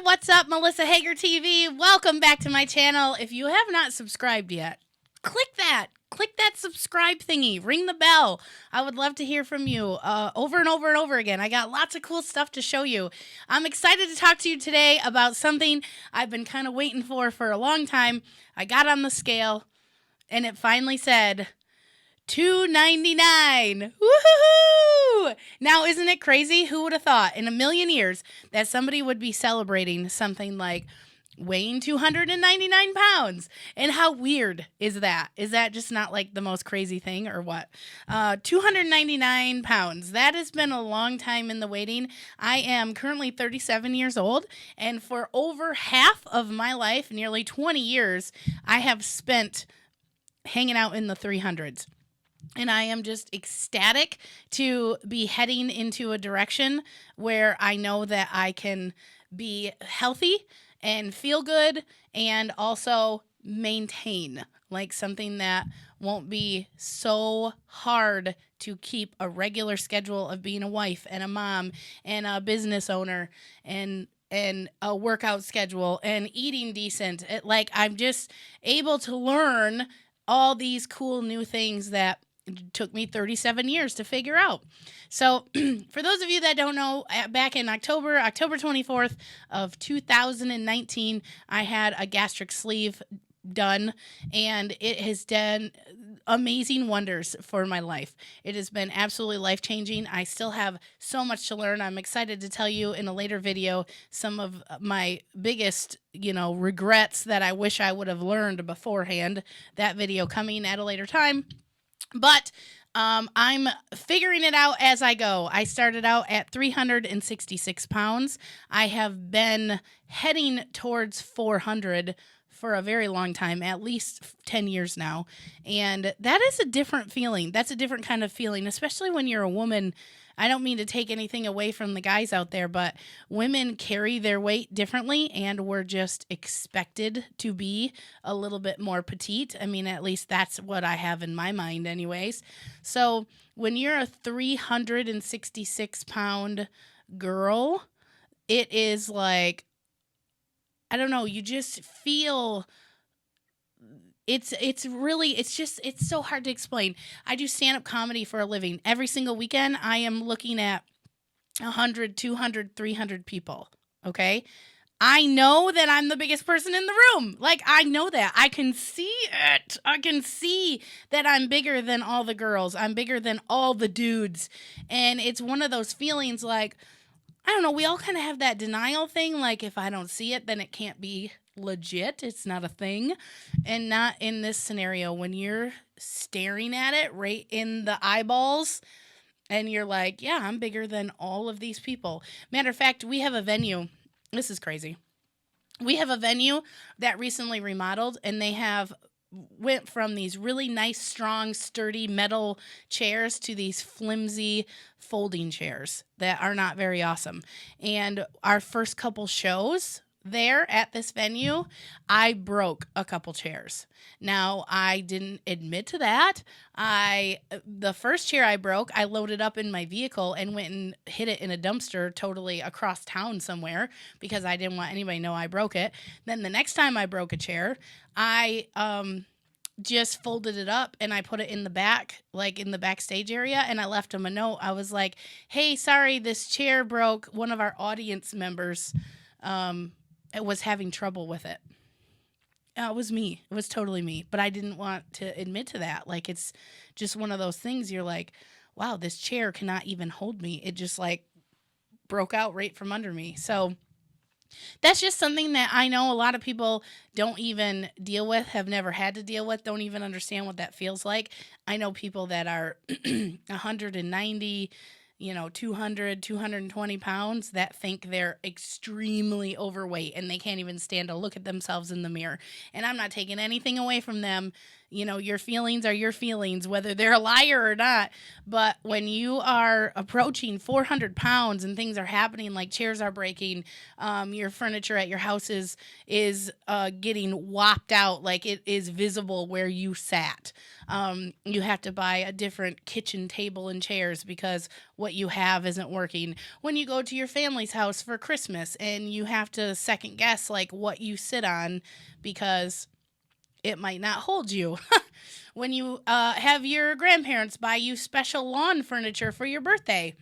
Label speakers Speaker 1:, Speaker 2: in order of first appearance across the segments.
Speaker 1: what's up, Melissa Hager TV? Welcome back to my channel. If you have not subscribed yet, click that. Click that subscribe thingy. Ring the bell. I would love to hear from you over and over and over again. I got lots of cool stuff to show you. I'm excited to talk to you today about something I've been kind of waiting for a long time. I got on the scale, and it finally said $2.99. Woohoo! Now, isn't it crazy? Who would have thought in a million years that somebody would be celebrating something like weighing 299 pounds? And how weird is that? Is that just not like the most crazy thing or what? 299 pounds. That has been a long time in the waiting. I am currently 37 years old, and for over half of my life, nearly 20 years, I have spent hanging out in the 300s. And I am just ecstatic to be heading into a direction where I know that I can be healthy and feel good and also maintain, like something that won't be so hard to keep a regular schedule of being a wife and a mom and a business owner and a workout schedule and eating decent. I'm just able to learn all these cool new things that took me 37 years to figure out. So for those of you that don't know, back in October 24th of 2019, I had a gastric sleeve done, and it has done amazing wonders for my life. It has been absolutely life-changing. I still have so much to learn. I'm excited to tell you in a later video some of my biggest, regrets that I wish I would have learned beforehand. That video coming at a later time. But I'm figuring it out as I go. I started out at 366 pounds. I have been heading towards 400 for a very long time, at least 10 years now. And that is a different feeling. That's a different kind of feeling, especially when you're a woman. I don't mean to take anything away from the guys out there, but women carry their weight differently, and we're just expected to be a little bit more petite. I mean, at least that's what I have in my mind anyways. So when you're a 366-pound girl, it is like, I don't know, you just feel... It's so hard to explain. I do stand-up comedy for a living. Every single weekend, I am looking at 100, 200, 300 people, okay? I know that I'm the biggest person in the room. I know that. I can see it. I can see that I'm bigger than all the girls. I'm bigger than all the dudes. And it's one of those feelings I don't know, we all kind of have that denial thing. If I don't see it, then it can't be legit. It's not a thing. And not in this scenario when you're staring at it right in the eyeballs and you're like, yeah, I'm bigger than all of these people. Matter of fact, we have a venue. This is crazy. We have a venue that recently remodeled, and they went from these really nice, strong, sturdy metal chairs to these flimsy folding chairs that are not very awesome. And our first couple shows there at this venue, I broke a couple chairs. Now, I didn't admit to that. The first chair I broke, I loaded up in my vehicle and went and hid it in a dumpster totally across town somewhere because I didn't want anybody to know I broke it. Then the next time I broke a chair, I just folded it up and I put it in the back, in the backstage area, and I left them a note. I was like, hey, sorry, this chair broke. One of our audience members was having trouble with it. It was me. It was totally me. But I didn't want to admit to that. It's just one of those things you're like, wow, this chair cannot even hold me. It just broke out right from under me. So that's just something that I know a lot of people don't even deal with, have never had to deal with, don't even understand what that feels like. I know people that are 190, 200, 220 pounds that think they're extremely overweight and they can't even stand to look at themselves in the mirror. And I'm not taking anything away from them. Your feelings are your feelings, whether they're a liar or not. But when you are approaching 400 pounds and things are happening, like chairs are breaking, your furniture at your house is getting whopped out, it is visible where you sat. You have to buy a different kitchen table and chairs because what you have isn't working. When you go to your family's house for Christmas and you have to second guess like what you sit on because it might not hold you. When you have your grandparents buy you special lawn furniture for your birthday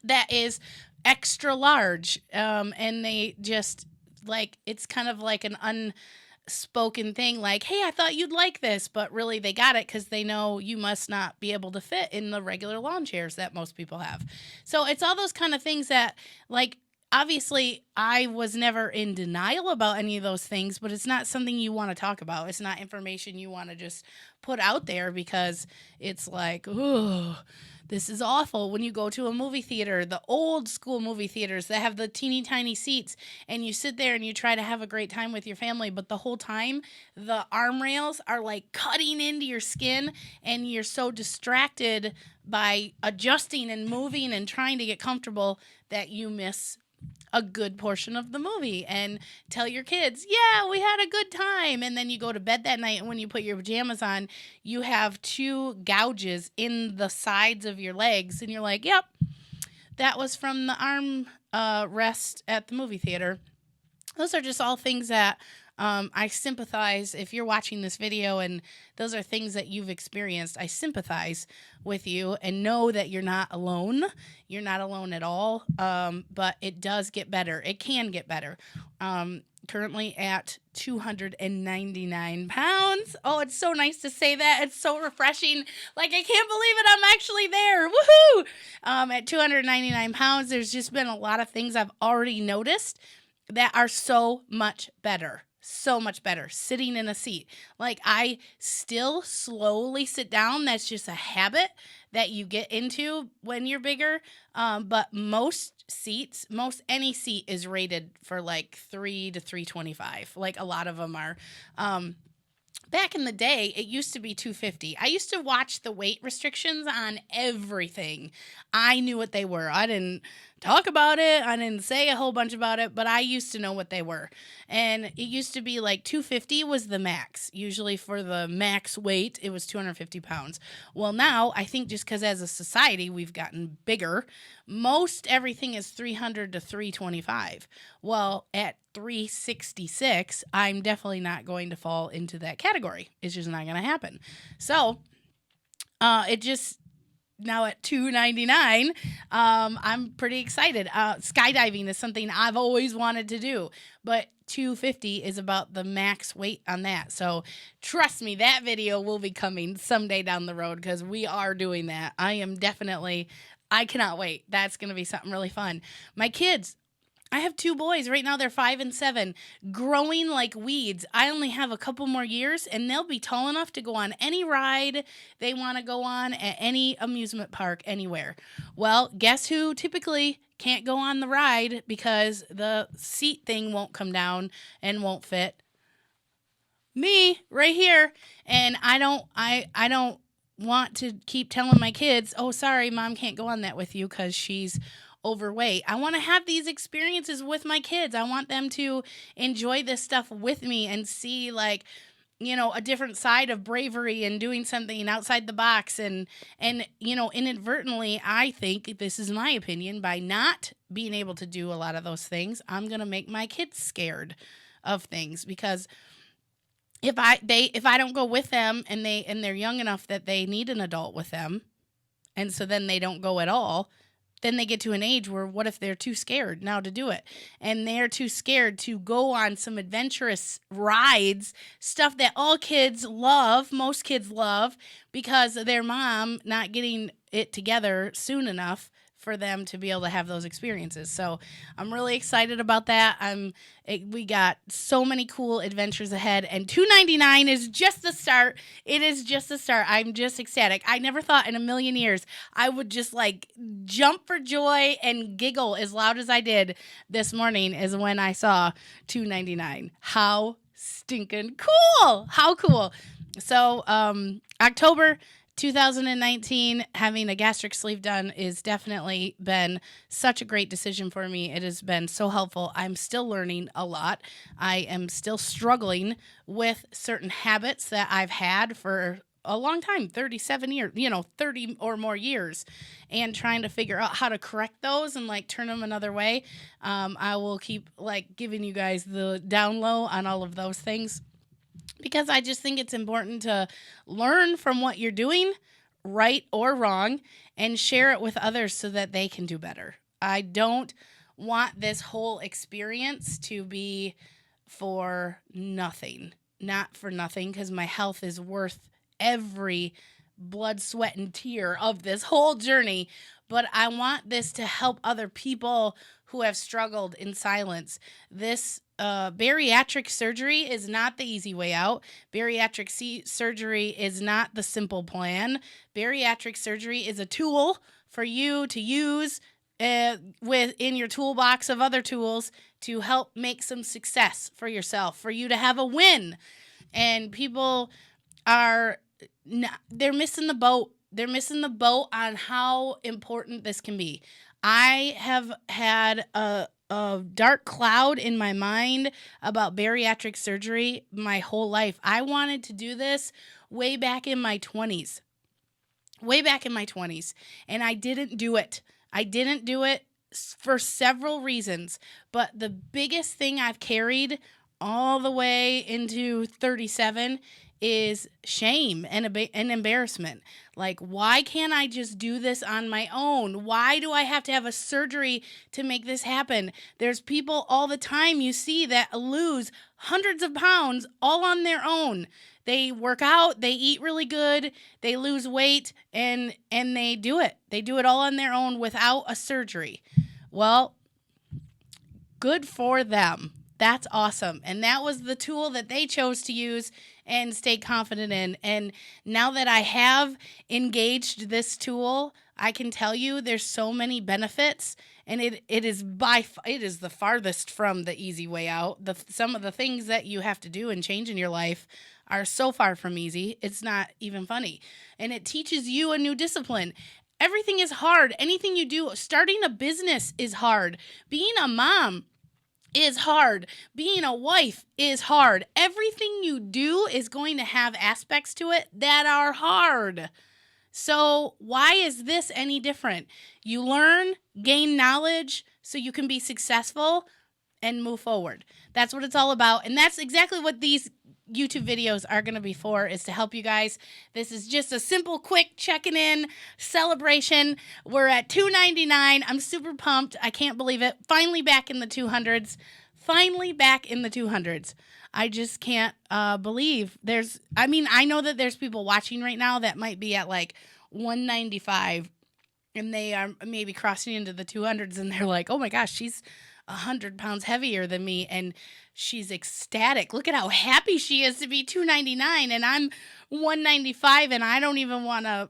Speaker 1: that is extra large, and they just like it's kind of like an unspoken thing like, hey, I thought you'd like this, but really they got it because they know you must not be able to fit in the regular lawn chairs that most people have. So it's all those kind of things that, like, obviously I was never in denial about any of those things, but it's not something you want to talk about. It's not information you want to just put out there because it's like, oh, this is awful. When you go to a movie theater, the old school movie theaters that have the teeny tiny seats, and you sit there and you try to have a great time with your family, but the whole time the arm rails are like cutting into your skin, and you're so distracted by adjusting and moving and trying to get comfortable that you miss a good portion of the movie and tell your kids, yeah, we had a good time. And then you go to bed that night, and when you put your pajamas on, you have 2 gouges in the sides of your legs. And you're like, yep, that was from the arm rest at the movie theater. Those are just all things that I sympathize. If you're watching this video and those are things that you've experienced, I sympathize with you and know that you're not alone. You're not alone at all. But it does get better. It can get better. Currently at 299 pounds. Oh, it's so nice to say that. It's so refreshing. Like, I can't believe it. I'm actually there. Woohoo! At 299 pounds, there's just been a lot of things I've already noticed that are so much better. So much better sitting in a seat. Like, I still slowly sit down. That's just a habit that you get into when you're bigger. But most any seat is rated for like 3 to 325. Like, a lot of them are. Back in the day, it used to be 250. I used to watch the weight restrictions on everything. I knew what they were. I didn't talk about it. I didn't say a whole bunch about it, but I used to know what they were. And it used to be like 250 was the max. Usually for the max weight, it was 250 pounds. Well, now I think just because as a society we've gotten bigger, most everything is 300 to 325. Well, at 366, I'm definitely not going to fall into that category. It's just not going to happen. So, it just now at 299, I'm pretty excited. Skydiving is something I've always wanted to do, but 250 is about the max weight on that. So trust me, that video will be coming someday down the road because we are doing that. I cannot wait. That's going to be something really fun. My kids, I have 2 boys right now. They're 5 and 7, growing like weeds. I only have a couple more years, and they'll be tall enough to go on any ride they want to go on at any amusement park anywhere. Well, guess who typically can't go on the ride because the seat thing won't come down and won't fit? Me, right here. And I don't want to keep telling my kids, oh, sorry, mom can't go on that with you because she's overweight. I want to have these experiences with my kids. I want them to enjoy this stuff with me and see, like, a different side of bravery and doing something outside the box. And inadvertently, I think, this is my opinion, by not being able to do a lot of those things, I'm going to make my kids scared of things because if I don't go with them and they're young enough that they need an adult with them, and so then they don't go at all, then they get to an age where what if they're too scared now to do it? And they're too scared to go on some adventurous rides, stuff that most kids love, because of their mom not getting it together soon enough for them to be able to have those experiences. So I'm really excited about that. We got so many cool adventures ahead, and 299 is just the start. It is just the start. I'm just ecstatic. I never thought in a million years I would just like jump for joy and giggle as loud as I did this morning is when I saw 299. How stinking cool. How cool. So, October 2019, having a gastric sleeve done is definitely been such a great decision for me. It has been so helpful. I'm still learning a lot. I am still struggling with certain habits that I've had for a long time, 37 years, 30 or more years, and trying to figure out how to correct those and like turn them another way. I will keep like giving you guys the down low on all of those things because I just think it's important to learn from what you're doing, right or wrong, and share it with others so that they can do better. I don't want this whole experience to be for nothing. Not for nothing, because my health is worth every blood, sweat, and tear of this whole journey. But I want this to help other people who have struggled in silence. This bariatric surgery is not the easy way out. Bariatric surgery is not the simple plan. Bariatric surgery is a tool for you to use within your toolbox of other tools to help make some success for yourself, for you to have a win. And people are they're missing the boat. They're missing the boat on how important this can be. I have had a dark cloud in my mind about bariatric surgery my whole life. I wanted to do this way back in my 20s. And I didn't do it. I didn't do it for several reasons. But the biggest thing I've carried all the way into 37 is shame and embarrassment. Like, why can't I just do this on my own? Why do I have to have a surgery to make this happen? There's people all the time you see that lose hundreds of pounds all on their own. They work out, they eat really good, they lose weight, and they do it. They do it all on their own without a surgery. Well, good for them. That's awesome. And that was the tool that they chose to use and stay confident in. And now that I have engaged this tool, I can tell you there's so many benefits, and it is the farthest from the easy way out. Some of the things that you have to do and change in your life are so far from easy. It's not even funny. And it teaches you a new discipline. Everything is hard. Anything you do, starting a business is hard. Being a mom is hard. Being a wife is hard. Everything you do is going to have aspects to it that are hard. So why is this any different? You learn, gain knowledge so you can be successful and move forward. That's what it's all about. And that's exactly what these YouTube videos are going to be for, is to help you guys. This is just a simple, quick checking in celebration. We're at $2.99. I'm super pumped. I can't believe it. Finally back in the 200s. I just can't believe I know that there's people watching right now that might be at like 195 and they are maybe crossing into the 200s and they're like, oh my gosh, she's 100 pounds heavier than me and she's ecstatic. Look at how happy she is to be 299 and I'm 195 and I don't even want to,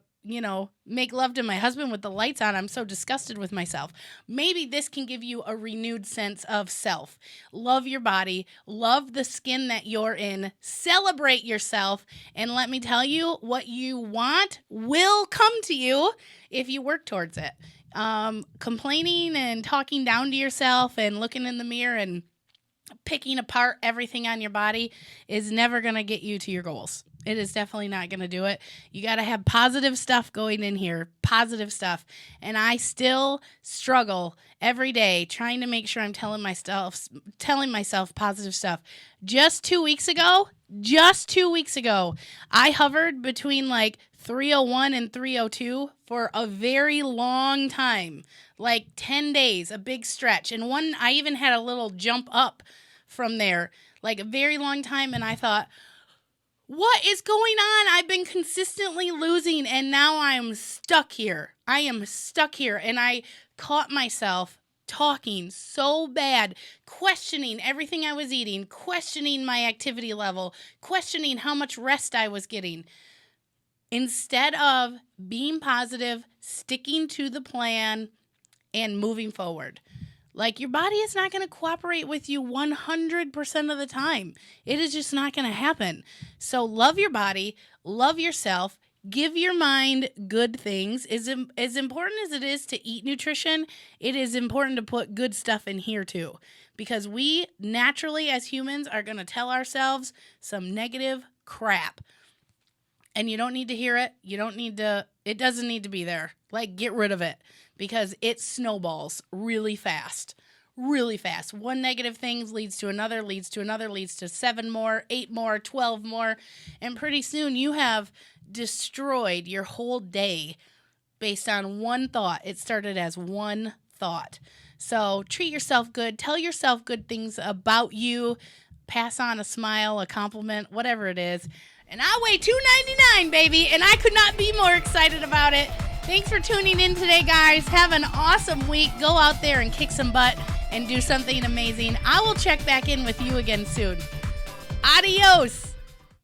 Speaker 1: make love to my husband with the lights on. I'm so disgusted with myself. Maybe this can give you a renewed sense of self. Love your body. Love the skin that you're in. Celebrate yourself. And let me tell you, what you want will come to you if you work towards it. Complaining and talking down to yourself and looking in the mirror and picking apart everything on your body is never going to get you to your goals. It is definitely not going to do it. You got to have positive stuff going in here, positive stuff. And I still struggle every day trying to make sure I'm telling myself positive stuff. Just 2 weeks ago, I hovered between like 301 and 302 for a very long time, like 10 days, a big stretch. And I even had a little jump up from there, like a very long time. And I thought, what is going on? I've been consistently losing and now I'm stuck here. I am stuck here. And I caught myself talking so bad, questioning everything I was eating, questioning my activity level, questioning how much rest I was getting. Instead of being positive, sticking to the plan, and moving forward. Like, your body is not going to cooperate with you 100% of the time. It is just not going to happen. So love your body, love yourself, give your mind good things. As important as it is to eat nutrition, it is important to put good stuff in here too. Because we naturally, as humans, are going to tell ourselves some negative crap. and you don't need to hear it. It doesn't need to be there. Like, get rid of it because it snowballs really fast. Really fast. One negative thing leads to another, leads to 7 more, 8 more, 12 more. And pretty soon you have destroyed your whole day based on one thought. It started as one thought. So treat yourself good. Tell yourself good things about you. Pass on a smile, a compliment, whatever it is. And I weigh $2.99, baby, and I could not be more excited about it. Thanks for tuning in today, guys. Have an awesome week. Go out there and kick some butt and do something amazing. I will check back in with you again soon. Adios.